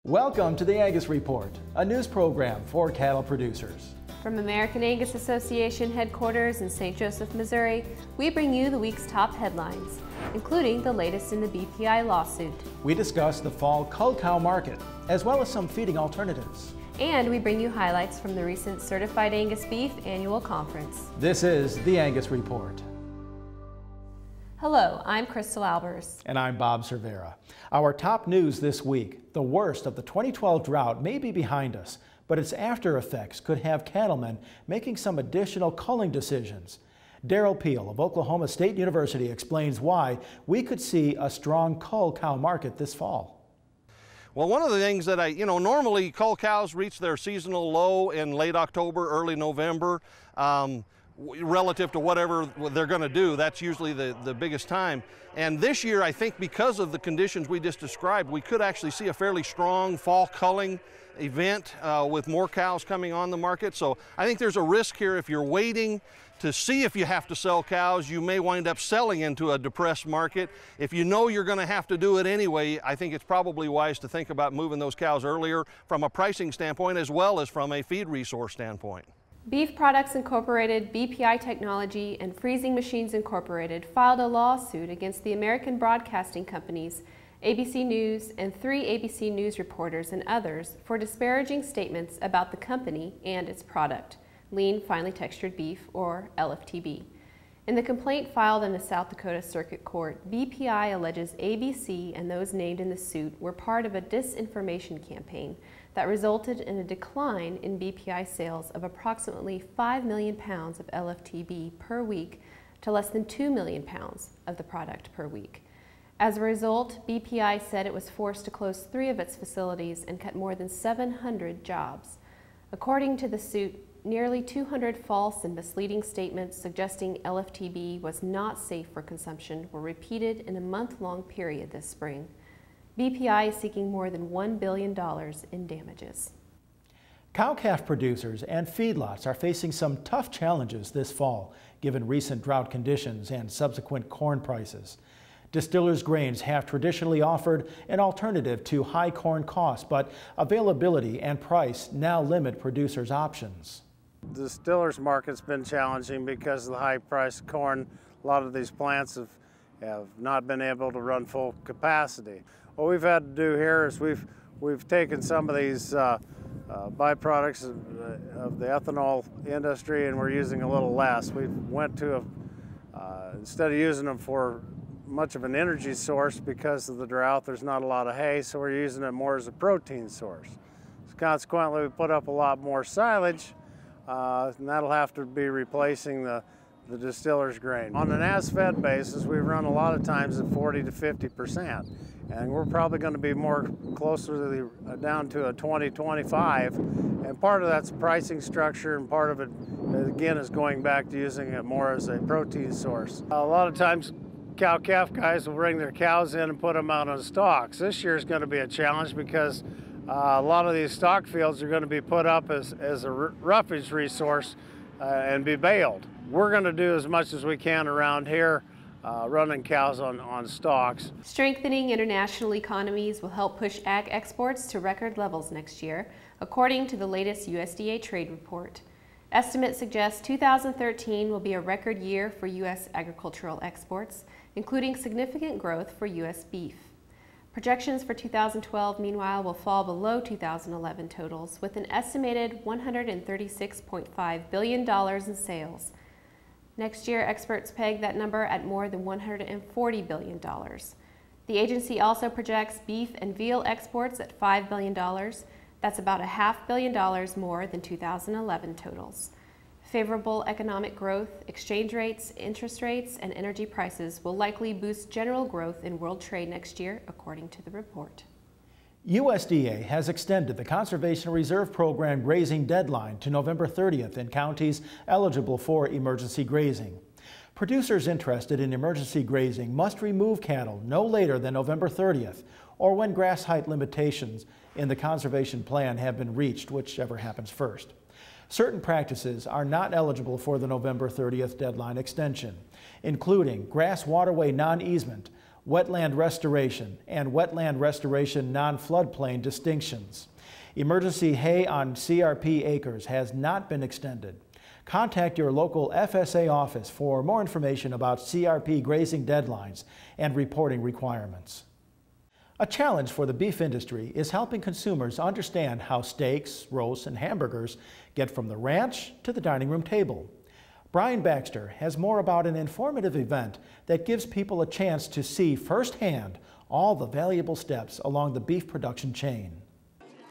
Welcome to the Angus Report, a news program for cattle producers. From American Angus Association headquarters in St. Joseph, Missouri, we bring you the week's top headlines, including the latest in the BPI lawsuit. We discuss the fall cull cow market, as well as some feeding alternatives. And we bring you highlights from the recent Certified Angus Beef Annual Conference. This is the Angus Report. Hello, I'm Crystal Albers. And I'm Bob Cervera. Our top news this week: the worst of the 2012 drought may be behind us, but its after effects could have cattlemen making some additional culling decisions. Darrell Peel of Oklahoma State University explains why we could see a strong cull cow market this fall. Well, one of the things that normally cull cows reach their seasonal low in late October, early November. Relative to whatever they're going to do, that's usually the biggest time. And this year, I think because of the conditions we just described, we could actually see a fairly strong fall culling event with more cows coming on the market. So I think there's a risk here. If you're waiting to see if you have to sell cows, you may wind up selling into a depressed market. If you know you're going to have to do it anyway, I think it's probably wise to think about moving those cows earlier from a pricing standpoint as well as from a feed resource standpoint. Beef Products Incorporated, BPI Technology, and Freezing Machines Incorporated filed a lawsuit against the American broadcasting companies, ABC News, and 3 ABC News reporters and others for disparaging statements about the company and its product, lean finely textured beef, or LFTB. In the complaint filed in the South Dakota Circuit Court, BPI alleges ABC and those named in the suit were part of a disinformation campaign that resulted in a decline in BPI sales of approximately 5 million pounds of LFTB per week to less than 2 million pounds of the product per week. As a result, BPI said it was forced to close 3 of its facilities and cut more than 700 jobs. According to the suit, nearly 200 false and misleading statements suggesting LFTB was not safe for consumption were repeated in a month-long period this spring. BPI is seeking more than $1 billion in damages. Cow-calf producers and feedlots are facing some tough challenges this fall, given recent drought conditions and subsequent corn prices. Distillers' grains have traditionally offered an alternative to high corn costs, but availability and price now limit producers' options. The distillers' market's been challenging because of the high price of corn. A lot of these plants have not been able to run full capacity. What we've had to do here is we've taken some of these byproducts of the ethanol industry and we're using a little less. We went to instead of using them for much of an energy source because of the drought, there's not a lot of hay, so we're using it more as a protein source. So consequently, we put up a lot more silage, and that'll have to be replacing the distiller's grain. On an as-fed basis, we run a lot of times at 40 to 50%, and we're probably going to be more closer to down to a 20-25, and part of that's pricing structure, and part of it, again, is going back to using it more as a protein source. A lot of times, cow-calf guys will bring their cows in and put them out on stalks. This year is going to be a challenge because a lot of these stock fields are going to be put up as a roughage resource and be baled. We're going to do as much as we can around here running cows on stalks. Strengthening international economies will help push ag exports to record levels next year, according to the latest USDA trade report. Estimates suggest 2013 will be a record year for U.S. agricultural exports, including significant growth for U.S. beef. Projections for 2012, meanwhile, will fall below 2011 totals, with an estimated $136.5 billion in sales. Next year, experts peg that number at more than $140 billion. The agency also projects beef and veal exports at $5 billion. That's about $500 million more than 2011 totals. Favorable economic growth, exchange rates, interest rates, and energy prices will likely boost general growth in world trade next year, according to the report. USDA has extended the Conservation Reserve Program grazing deadline to November 30th in counties eligible for emergency grazing. Producers interested in emergency grazing must remove cattle no later than November 30th, or when grass height limitations in the conservation plan have been reached, whichever happens first. Certain practices are not eligible for the November 30th deadline extension, including grass waterway non-easement, wetland restoration, and wetland restoration non-floodplain distinctions. Emergency hay on CRP acres has not been extended. Contact your local FSA office for more information about CRP grazing deadlines and reporting requirements. A challenge for the beef industry is helping consumers understand how steaks, roasts, and hamburgers get from the ranch to the dining room table. Brian Baxter has more about an informative event that gives people a chance to see firsthand all the valuable steps along the beef production chain.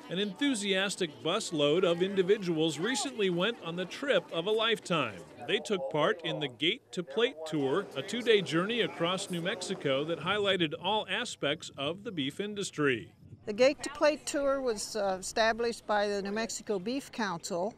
An enthusiastic busload of individuals recently went on the trip of a lifetime. They took part in the Gate to Plate Tour, a 2-day journey across New Mexico that highlighted all aspects of the beef industry. The Gate to Plate Tour was established by the New Mexico Beef Council,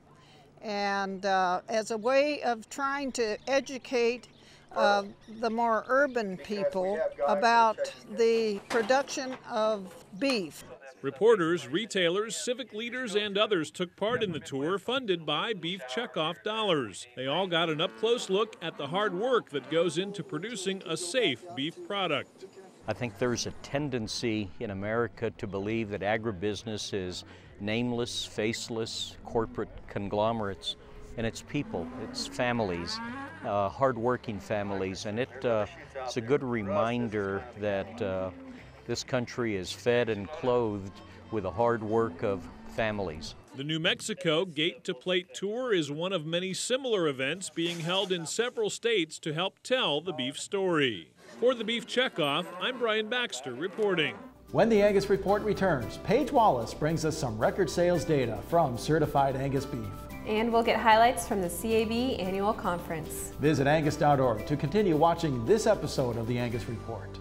and as a way of trying to educate the more urban people about the production of beef. Reporters, retailers, civic leaders, and others took part in the tour funded by Beef Checkoff dollars. They all got an up-close look at the hard work that goes into producing a safe beef product. I think there's a tendency in America to believe that agribusiness is nameless, faceless, corporate conglomerates, and it's people, it's families, hard-working families, and it's a good reminder that this country is fed and clothed with the hard work of families. The New Mexico Gate to Plate Tour is one of many similar events being held in several states to help tell the beef story. For the Beef Checkoff, I'm Brian Baxter reporting. When the Angus Report returns, Paige Wallace brings us some record sales data from certified Angus beef. And we'll get highlights from the CAB Annual Conference. Visit angus.org to continue watching this episode of the Angus Report.